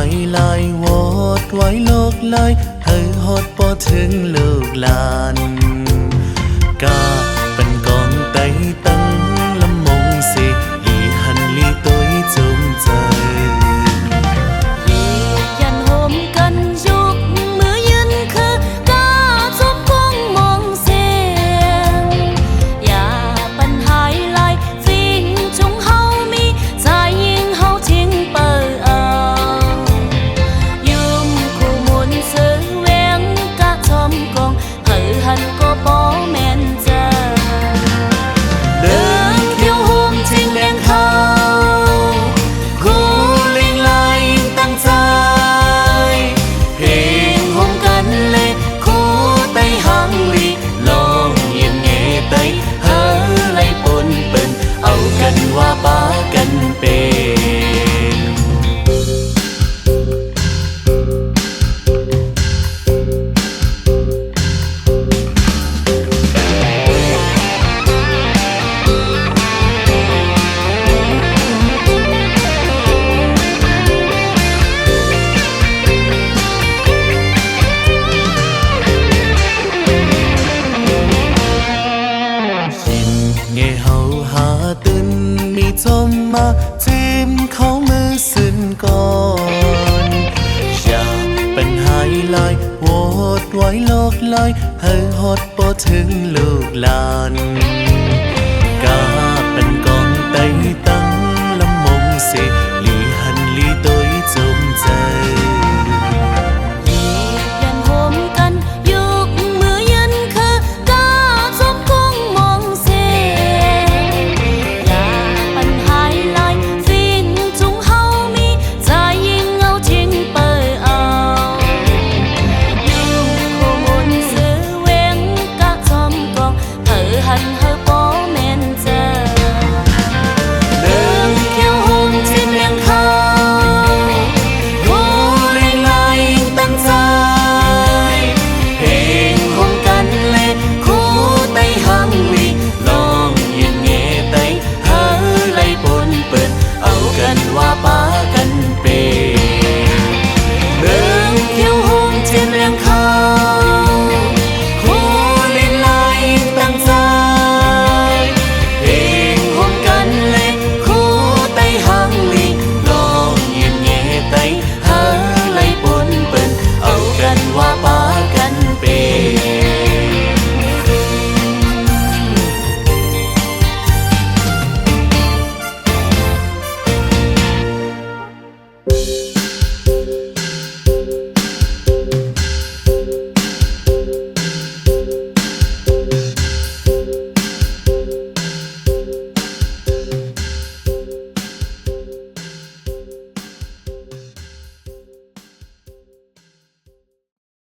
ายลายวอดไว้โลกลายเฮ้ฮอดพอถึงลูกหลานกาเป็นกองไตตั้งลำมงสิลีหันลีตัวจมใจยันโฮมกันยุกมือยืนคือกาจบคงมองเสียงอย่าปัญหาลายฟิงจงเฮามีใจยิงเฮาทิ้งเปิดยืมคู่มุนซื้อแหวงกะชมกองเฮอหันก็ป้อแม่นเจอเดินเขียวโฮมทิ้งแดงเขาว่าป้ากันเป็นจมมาทิมเขามือสิ้นก่อนอย่าเป็นหายลายวอดไว้โลกลายเฮ้ฮอดพอถึงลูกหลาน